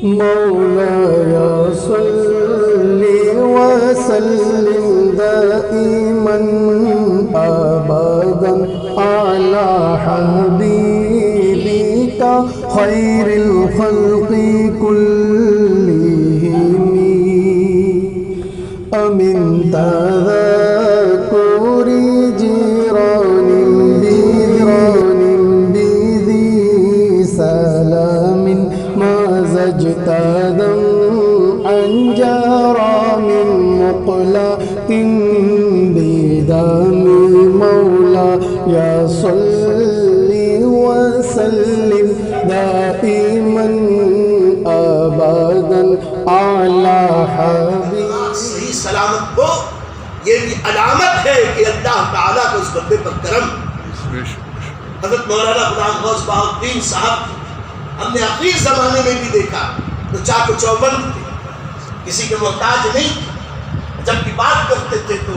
مولاي صل وسلم دائما ابدا على حبيبك خير الخلق كلهم أمن تذكر جيران بذي سلام ما زجت عن جرى من مقلة بدم مولاي صل وسلم دائما ابدا على حبيبك. صحیح سلامت ہو، یہ بھی علامت ہے کہ اللہ تعالیٰ کو اس بندے پر کرم. حضرت مولانا غلام غوث بہاؤالدین صاحب ہم نے آخری زمانے میں بھی دیکھا تو چاق و چوبند تھے، کسی کے محتاج نہیں تھے. جب بھی بات کرتے تھے تو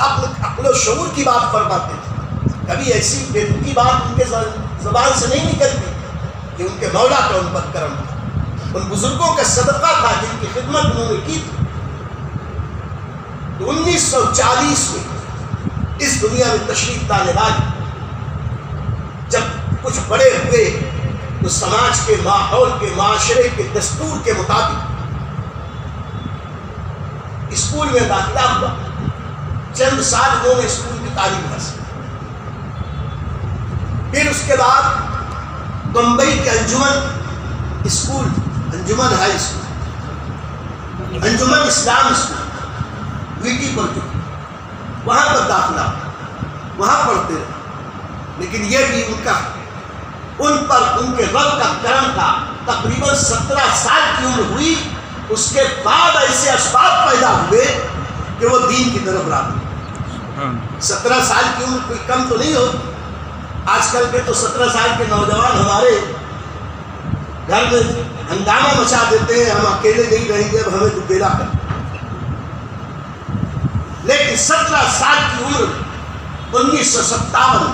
عقل و شعور کی بات فرماتے تھے. کبھی ایسی بیتوکی بات ان کے زبان سے نہیں نکلتی کہ ان کے مولا کا ان پر کرم تھا، ان بزرگوں کا صدقہ تھا جن کی خدمت انہوں نے کی تھی. تو 1940 میں اس دنیا میں تشریف لانے والے جب کچھ بڑے ہوئے تو سماج کے ماحول کے معاشرے کے دستور کے مطابق اسکول میں داخلہ ہوا. چند سال انہوں نے اسکول کی تعلیم حاصل، پھر اس کے بعد بمبئی کے انجمن اسکول، انجمن ہائی اسکول، انجمن اسلام اسکول ویٹی پر جو وہاں پر داخلہ، وہاں پڑھتے رہے. لیکن یہ بھی ان پر ان کے رب کا کرم تھا. تقریباً 17 سال کی عمر ہوئی، اس کے بعد ایسے اسباب پیدا ہوئے کہ وہ دین کی طرف راغب. 17 سال کی عمر کوئی کم تو نہیں ہوتی. آج کل کے تو 17 سال کے نوجوان ہمارے گھر میں ہنگامہ مچا دیتے ہیں، ہم اکیلے نہیں رہیں گے، اب ہمیں دبیلا کر. لیکن 17 سال کی عمر 1957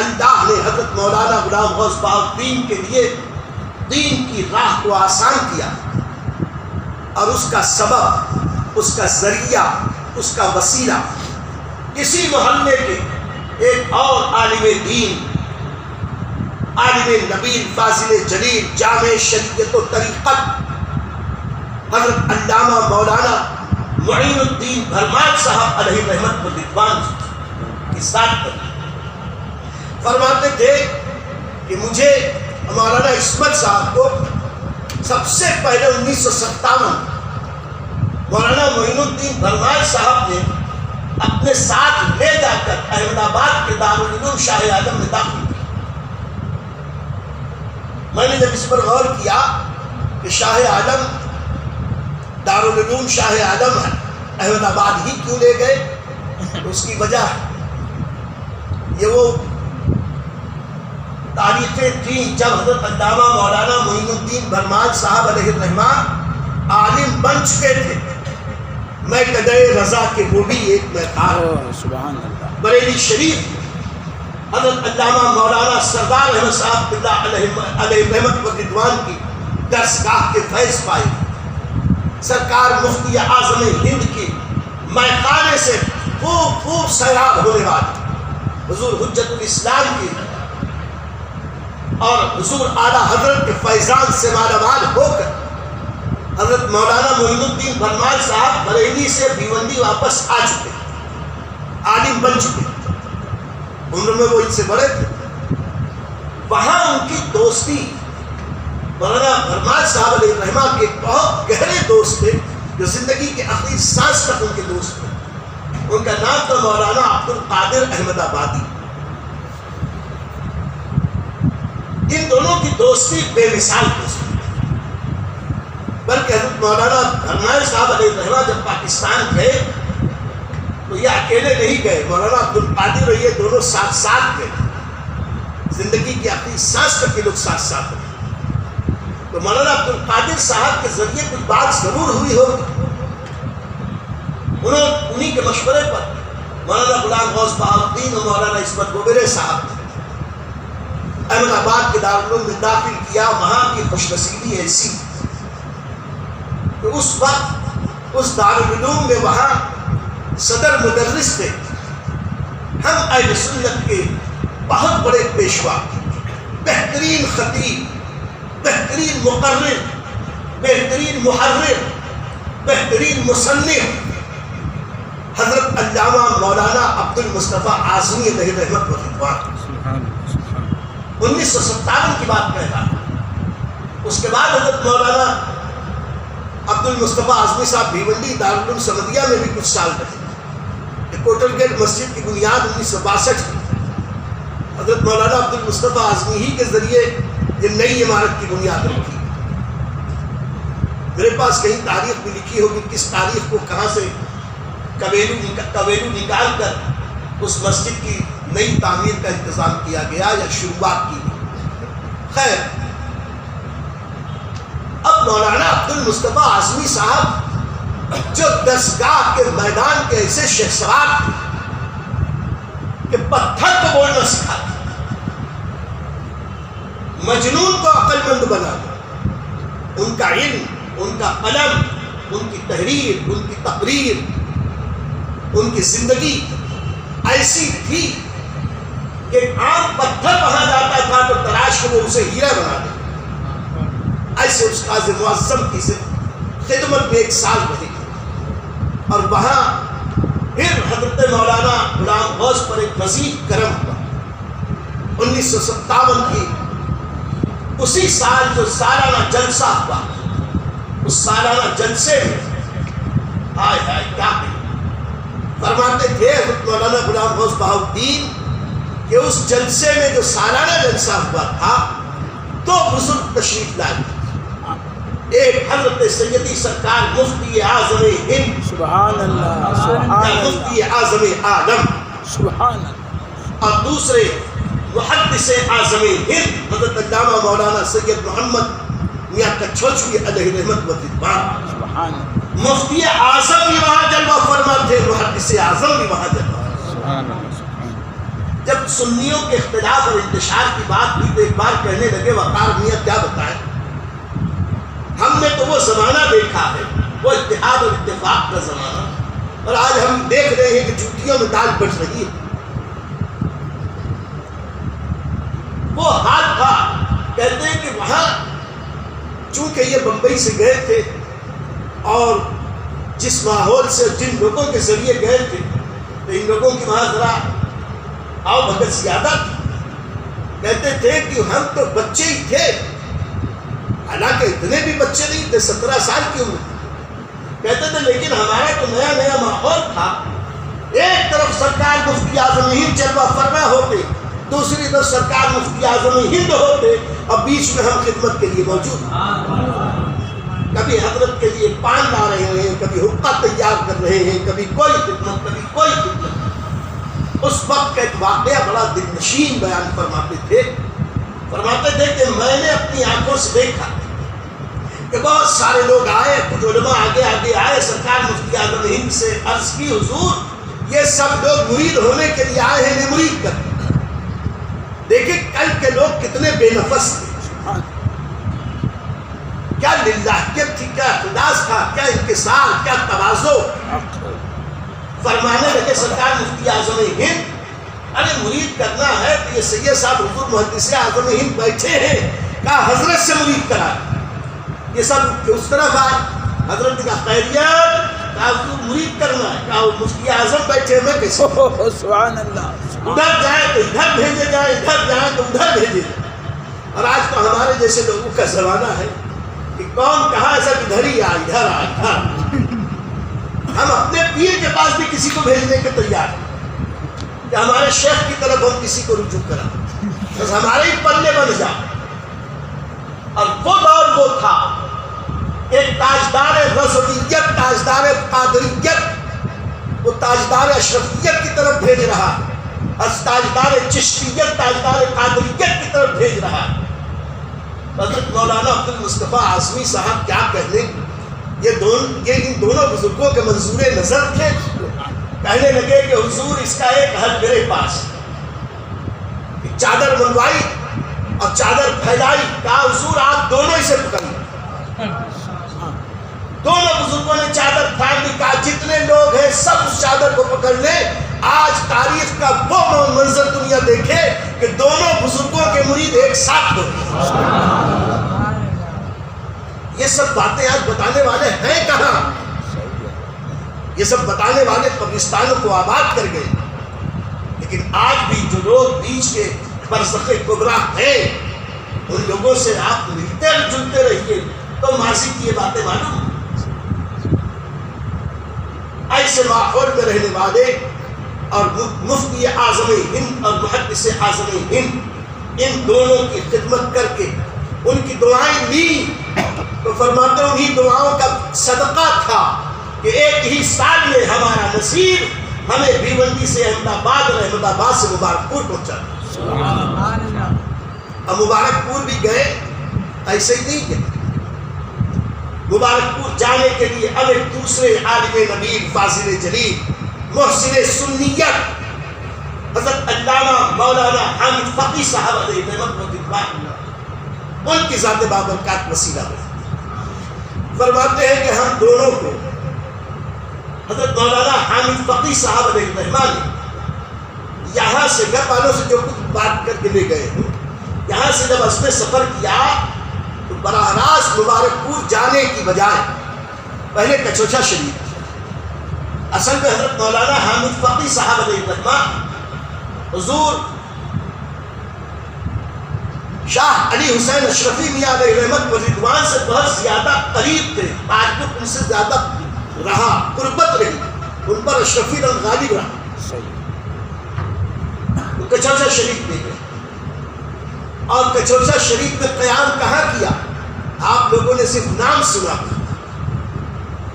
اللہ نے حضرت مولانا غلام غوث بہاؤالدین کے لیے دین کی راہ کو آسان کیا، اور اس کا سبب، اس کا ذریعہ، اس کا وسیلہ کسی محلے کے ایک اور عالم دین، عالم نبیل، فاضل جلیل، جامع شریعت و طریقت حضرت علامہ مولانا معین الدین بھرماج صاحب علیہ رحمت و رضوان کی ذات پر فرماتے تھے کہ مجھے مولانا عصمت صاحب کو سب سے پہلے 1957 مولانا معین الدین بھرماج صاحب نے اپنے ساتھ لے جا کر احمد آباد کے دارالعلوم شاہ عالم میں داخل کیا. میں نے جب اس پر غور کیا کہ شاہ عالم دارالعلوم شاہ عالم ہے، احمد آباد ہی کیوں لے گئے؟ تو اس کی وجہ ہے یہ وہ تاریخیں تھیں جب حضرت علامہ مولانا معین الدین بھرماج صاحب علیہ الرحمہ عالم بن چکے تھے. میں قدرے رضا کے وہ بھی ایک میں تھا. بریلی شریف حضرت علامہ مولانا سردار احمد صاحب اللہ علیہ رحمت و رضوان کی درسگاہ کے فیض پائے. سرکار مفتی اعظم ہند کی میخانے سے خوب سیراب ہونے والے حضور حجت الاسلام کی اور حضور اعلیٰ حضرت کے فیضان سے مالا مال ہو کر حضرت مولانا معین الدین بھرماج صاحب بریلی سے بھیونڈی واپس آ چکے، عالم بن چکے. عمر میں وہ ان سے بڑے تھے. وہاں ان کی دوستی مولانا بھرماج صاحب علیہ الرحمہ کے بہت گہرے دوست تھے جو زندگی کے آخری سانس تک ان کے دوست تھے. ان کا نام تھا مولانا عبدالقادر احمد آبادی. ان دونوں کی دوستی بے مثال دوستی. بلکہ حضرت مولانا بھرماج صاحب علیہ الرحمہ جب پاکستان گئے تو یہ اکیلے نہیں گئے، مولانا عبدالقادر اور یہ دونوں ساتھ ساتھ گئے. زندگی کی آخری سانس تک کے لوگ ساتھ ساتھ رہے. تو مولانا عبدالقادر صاحب کے ذریعے کچھ بات ضرور ہوئی ہوگی. انہی کے مشورے پر مولانا غلام غوث بہاؤالدین اور مولانا عصمت گوبرے صاحب نے احمد آباد کے دارالعلوم میں داخل کیا. وہاں کی خوش نصیبی ایسی کہ اس وقت اس دارالعلوم میں وہاں صدر مدرس تھے ہم اہل سنت کے بہت بڑے پیشوا، بہترین خطیب، بہترین مقرر، بہترین محرر، بہترین مصنف حضرت علامہ مولانا عبد المصطفیٰ اعظمی علیہ رحمت و رضوان. 1957 کی بات کہہ رہا. اس کے بعد حضرت مولانا عبد المصطفیٰ اعظمی صاحب بھیونڈی دارالعلوم سمدیہ میں بھی کچھ سال رہے. کوٹل گیٹ مسجد کی بنیاد 1962 میں حضرت مولانا عبد المصطفیٰ اعظمی ہی کے ذریعے یہ نئی عمارت کی بنیاد رکھی. میرے پاس کہیں تاریخ بھی لکھی ہوگی کس تاریخ کو کہاں سے کویلو نکال کر اس مسجد کی نئی تعمیر کا انتظام کیا گیا یا شروعات کی. خیر، اب مولانا عبد المصطفیٰ اعظمی صاحب جو دستگاہ کے میدان کے ایسے شہسوار تھے کہ پتھر کو بولنا سکھاتے، مجنون کو عقل مند بنا. ان کا علم، ان کا قلم، ان کی تحریر، ان کی تقریر، ان کی زندگی ایسی تھی کہ عام پتھر کہا جاتا تھا تو تراش کو وہ اسے ہیرا بنا دے. ایسے استاذ معظم کی خدمت میں 1 سال رہے اور وہاں پھر حضرت مولانا غلام غوث پر ایک مزید کرم ہوا. 1957 کی اسی سال جو سالانہ جلسہ ہوا، اس سالانہ جلسے میں ہائے ہائے کیا فرماتے تھے حضرت مولانا غلام غوث بہاؤالدین کہ اس جلسے میں جو سالانہ جلسہ ہوا تھا تو بزرگ تشریف لائے. ایک حضرت سیدی سرکار مفتی اعظم ہند، سبحان اللہ، سبحان اللہ، مفتی اعظم عالم، سبحان اللہ، اور دوسرے محدث اعظم ہند حضرت علامہ مولانا سید محمد میاں کچھوچوی علیہ رحمت و رضوان. سبحان اللہ، مفتی اعظم بھی وہاں جلوہ فرما تھے، محدث اعظم بھی وہاں جلوہ. سبحان اللہ، سبحان اللہ. جب سنیوں کے اختلاف اور انتشار کی بات ہوئی تو ایک بار کہنے لگے وقار میاں کیا بتائیں، ہم نے تو وہ زمانہ دیکھا ہے، وہ اتحاد اور اتفاق کا زمانہ، اور آج ہم دیکھ رہے ہیں کہ جوتیوں میں دال بٹ رہی ہے. وہ حال تھا. کہتے ہیں کہ وہاں چونکہ یہ بمبئی سے گئے تھے اور جس ماحول سے جن لوگوں کے ذریعے گئے تھے تو ان لوگوں کی وہاں ذرا آؤ بھگت زیادہ تھی. کہتے تھے کہ ہم تو بچے ہی تھے، حالانکہ اتنے بھی بچے نہیں تھے، 17 سال کی عمر. کہتے تھے لیکن ہمارا تو نیا نیا ماحول تھا. ایک طرف سرکار مفتی اعظم ہند جلوہ فرما ہوتے، دوسری طرف سرکار مفتی اعظم ہند ہوتے، اور بیچ میں ہم خدمت کے لیے موجود ہیں. کبھی حضرت کے لیے پان لا رہے ہیں، کبھی حقہ تیار کر رہے ہیں، کبھی کوئی خدمت، کبھی کوئی خدمت. اس وقت کا ایک واقعہ بڑا دل نشین بیان فرماتے تھے. فرماتے تھے کہ میں نے اپنی آنکھوں سے دیکھا کہ بہت سارے لوگ آئے، کچھ علماء آگے آگے آئے، سرکار مفتی اعظم ہند سے عرض کی حضور یہ سب لوگ مرید ہونے کے لیے آئے ہیں، مرید کر. دیکھیں کل کے لوگ کتنے بے نفس تھے، کیا للہیت تھی، کیا اخلاص تھا، کیا انکسار، کیا تواضع. فرمانے لگے سرکار مفتی اعظم ہند ارے مرید کرنا ہے تو یہ سید صاحب حضور محدث اعظم ہند بیٹھے ہیں، کہا حضرت سے مرید کرا. یہ سب اس طرف آئے، حضرت کا خیریت، کہا حضور مرید کرنا ہے، کہا مفتی اعظم بیٹھے میں کیسے سبحان اللہ، ادھر جائیں تو ادھر بھیجے جائیں، ادھر جائیں تو ادھر بھیجے جائیں. اور آج تو ہمارے جیسے لوگوں کا زمانہ ہے کہ کون کہاں سب ادھر ہی آ، ادھر آ، ادھر. ہم اپنے پیر کے پاس بھی کسی کو بھیجنے کے تیار ہیں کہ ہمارے شیخ کی طرف ہم کسی کو رجوع کرا، بس ہمارے ہی پلے بن جا. اور وہ دور وہ تھا ایک تاجدار رسولیت، تاجدار قادریت، وہ تاجدار اشرفیت کی طرف بھیج رہا، اور تاجدار چشتیت، تاجدار قادریت کی طرف بھیج رہا. حضرت مولانا عبد المصطفیٰ اعظمی صاحب کیا کہنے، یہ ان دونوں بزرگوں کے منظور نظر تھے. کہنے لگے کہ حضور اس کا ایک حل میرے پاس. چادر منگوائی اور چادر پھیلائی. کہا حضور آپ دونوں اسے پکڑ لیں. دونوں بزرگوں نے چادر پھیل دی. کہا جتنے لوگ ہیں سب اس چادر کو پکڑ لیں. آج تاریخ کا وہ منظر دنیا دیکھے کہ دونوں بزرگوں کے مرید ایک ساتھ ہو. یہ سب باتیں آج بتانے والے ہیں کہاں؟ یہ سب بتانے والے قبرستانوں کو آباد کر گئے. لیکن آج بھی جو لوگ بیچ کے برزخ کبریٰ ہیں ان لوگوں سے آپ ملتے اور جلتے رہیے تو ماضی کی یہ باتیں معلوم. ایسے ماحول میں رہنے والے اور مفتی اعظم ہند اور محدث اعظم ہند ان دونوں کی خدمت کر کے ان کی دعائیں لی تو فرماتے ہیں انہی دعاؤں کا صدقہ تھا کہ ایک ہی سال میں ہمارا نصیب ہمیں بھیونڈی سے احمد آباد اور احمد آباد سے مبارک پور پہنچا. اب مبارک پور بھی گئے ایسے ہی نہیں گئے. مبارک پور جانے کے لیے اب ایک دوسرے عالم نبیل فاضل جلیل محسن سنیت حضرت علامہ مولانا حامد فقی صاحب علیہ رحمۃ اللہ ان کی ذات بابرکات وسیلہ ہوئی. فرماتے ہیں کہ ہم دونوں کو حضرت مولانا حامد فقی صاحب علیہ الرحمٰن نے یہاں سے گھر والوں سے جو کچھ بات کر کے لے گئے ہیں یہاں سے جب اس نے سفر کیا تو براہ راست مبارک پور جانے کی بجائے پہلے کچوچا شریف. اصل میں حضرت مولانا حامد فقی صاحب علیہ الرحمٰن حضور شاہ علی حسین اشرفی میاں علیہ رحمت و رضوان سے بہت زیادہ قریب تھے. تعلق ان سے زیادہ رہا, قربت رہی, ان پر اشرفی رنگ غالب رہا. تو کچوچا شریف میں گئے اور کچوچا شریف میں قیام کہاں کیا آپ لوگوں نے صرف نام سنا.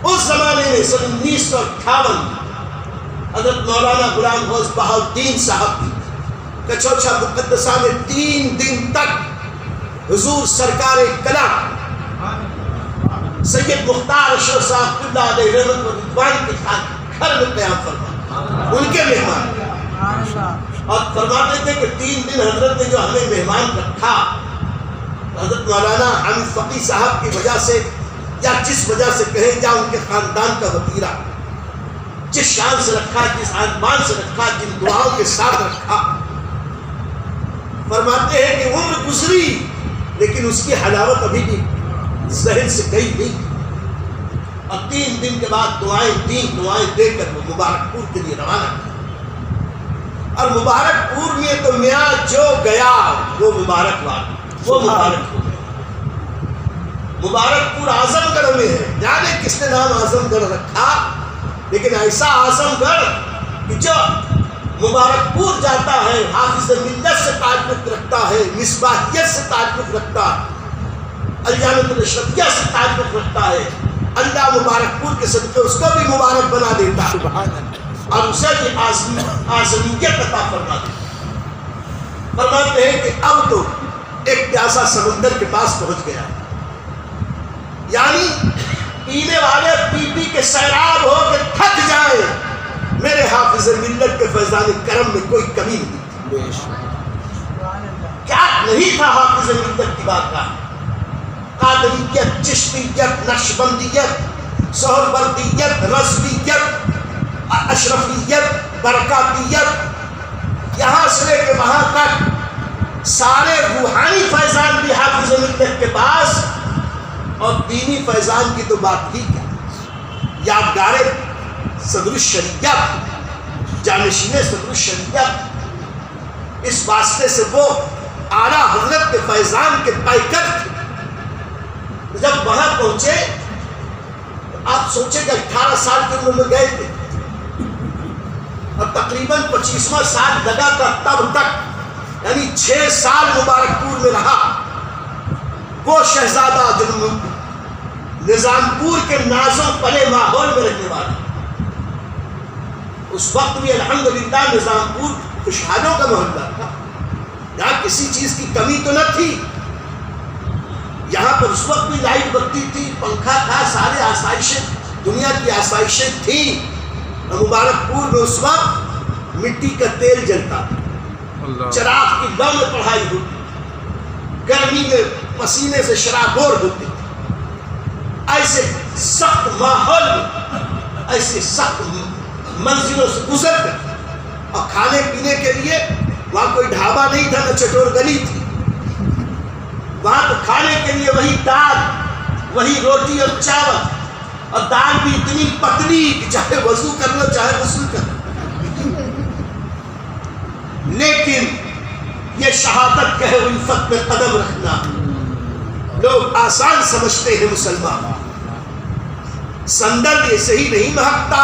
اس زمانے میں سن 1958 حضرت مولانا غلام غوث بہاؤالدین صاحب کی کچوچا مقدسہ میں 3 دن تک حضور سرکار کلام سید مختار اشرف صاحب اللہ علیہ رحمت و رضوان کے گھر میں قیام فرما ان کے مہمان. اور فرماتے تھے کہ 3 دن حضرت نے جو ہمیں مہمان رکھا حضرت مولانا حامد فقی صاحب کی وجہ سے یا جس وجہ سے کہیں یا ان کے خاندان کا وطیرہ جس شان سے رکھا, جس عنوان سے رکھا, جن دعاؤں کے ساتھ رکھا. فرماتے ہیں کہ عمر گزری لیکن اس کی حلاوت ابھی بھی ذہن سے گئی نہیں. اور 3 دن کے بعد دعائیں دے کر وہ مبارک پور کے لیے روانہ کیا. اور مبارک پور میں تو میاں جو گیا وہ مبارک واد وہ مبارک ہو گیا. مبارک پور اعظم گڑھ میں ہے. جانے کس نے نام اعظم گڑھ رکھا لیکن ایسا اعظم گڑھ کہ جو مبارک پور جاتا ہے حافظ ملت سے تعلق رکھتا ہے, مصباحیت سے تعلق رکھتا ہے, الجامعۃ الاشرفیہ سے تعلق رکھتا ہے. اللہ مبارک پور کے صدقے اس کو بھی مبارک بنا دیتا اور اسے بھی اعظمیت عطا فرما دیتا. فرماتے ہیں کہ اب تو ایک پیاسا سمندر کے پاس پہنچ گیا, یعنی پینے والے پی پی کے سیراب ہو کے تھک جائیں. میرے حافظ ملت کے فیضان کرم میں کوئی کمی نہیں تھی. کیا نہیں تھا حافظ ملت کی بات کا؟ قادریت, چشتیت, نقشبندیت, سہروردیت, رضویت, اشرفیت, برکاتیت, یہاں سے لے کے وہاں تک سارے روحانی فیضان بھی حافظ ملت کے پاس. اور دینی فیضان کی تو بات ہی کیا, یادگار صدر الشریعت, جانشین صدر الشریعت, اس واسطے سے وہ اعلیٰ حضرت کے فیضان کے پیکر تھے. جب وہاں پہنچے تو آپ سوچیں کہ 18 سال کی عمر میں گئے تھے اور تقریباً 25واں سال لگا تھا تب تک, یعنی 6 سال مبارک پور میں رہا. وہ شہزادہ جو نظام پور کے نازوں پلے ماحول میں رہنے والا, اس وقت بھی الحمدللہ نظام پور خوشحالوں کا محلہ تھا, یہاں کسی چیز کی کمی تو نہ تھی. یہاں پر اس وقت بھی لائٹ بتی تھی، پنکھا تھا، سارے آسائشیں، دنیا کی آسائشیں تھیں. مبارک پور میں اس وقت مٹی کا تیل جلتا تھا، چراغ کی لو میں پڑھائی ہوتی، گرمی میں پسینے سے شرابور ہوتی تھی. ایسے سخت ماحول میں، ایسے سخت منزلوں سے گزر کر، اور کھانے پینے کے لیے وہاں کوئی ڈھابا نہیں تھا، نہ چٹور گلی تھی. وہاں تو کھانے کے لیے وہی دال، وہی روٹی اور چاول، اور دال بھی اتنی پتلی کہ چاہے وضو کر لو چاہے غسل کر لو. لیکن یہ شہادت کہے الفت میں قدم رکھنا لوگ آسان سمجھتے ہیں. مسلمان صندل یہ صحیح نہیں مہکتا،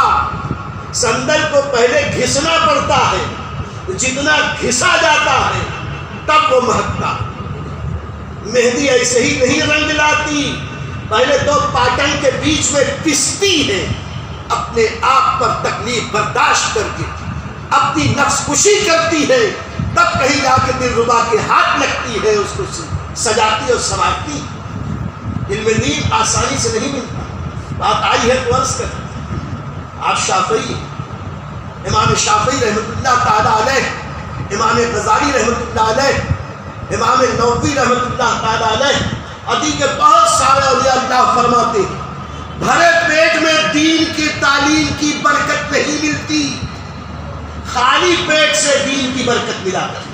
صندل کو پہلے گھسنا پڑتا ہے، جتنا گھسا جاتا ہے تب وہ مہکتا. مہندی ایسے ہی نہیں رنگ لاتی، پہلے تو پاٹن کے بیچ میں پستی ہے، اپنے آپ پر تکلیف برداشت کر کے اپنی نفس کشی کرتی ہے، تب کہیں جا کے دلربا کے ہاتھ لگتی ہے، اس کو سجاتی اور سنوارتی. علم دین آسانی سے نہیں ملتا. بات آئی ہے تو عرض کر، آپ شافعی، امام شافعی رحمۃ اللہ تعالیٰ علیہ، امام غزالی رحمۃ اللہ علیہ، امام نووی رحمۃ اللہ تعالیٰ علیہ، ادی کے بہت سارے اولیاء اللہ فرماتے ہیں بھرے پیٹ میں دین کی تعلیم کی برکت نہیں ملتی، خالی پیٹ سے دین کی برکت ملا کر.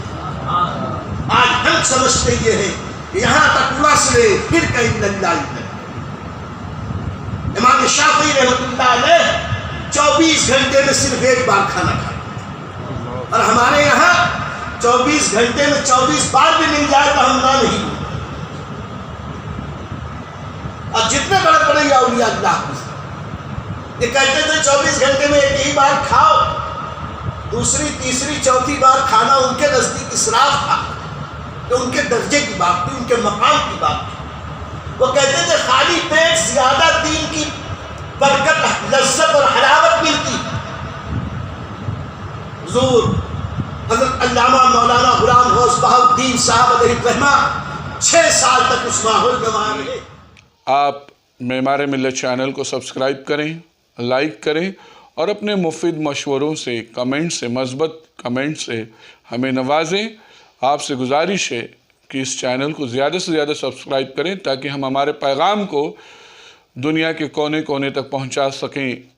آج ہم سمجھتے یہ ہیں کہ یہاں تک وصلے پھر کہیں اللہ. امام شافعی رحمۃ اللہ علیہ 24 گھنٹے میں صرف ایک بار کھانا کھاتے، اور ہمارے یہاں 24 گھنٹے میں 24 بار بھی مل جائے تو ہم نہ نہیں. اور جتنے بڑے بڑے اولیاء اللہ یہ کہتے تھے 24 گھنٹے میں ایک ہی بار کھاؤ، دوسری تیسری چوتھی بار کھانا ان کے نزدیک اسراف تھا، کہ ان کے درجے کی بات تھی، ان کے مقام کی بات تھی. وہ کہتے تھے خالی پیٹ زیادہ دین کی برکت، لذت اور حلاوت ملتی. حضور حضرت علامہ مولانا غلام غوث بہاؤالدین صاحب علیہ الرحمہ 6 سال تک اس ماحول میں وہاں رہے. آپ معمار ملت چینل کو سبسکرائب کریں، لائک کریں، اور اپنے مفید مشوروں سے، کمنٹ سے، مثبت کمنٹ سے ہمیں نوازیں. آپ سے گزارش ہے کہ اس چینل کو زیادہ سے زیادہ سبسکرائب کریں تاکہ ہم ہمارے پیغام کو دنیا کے کونے کونے تک پہنچا سکیں.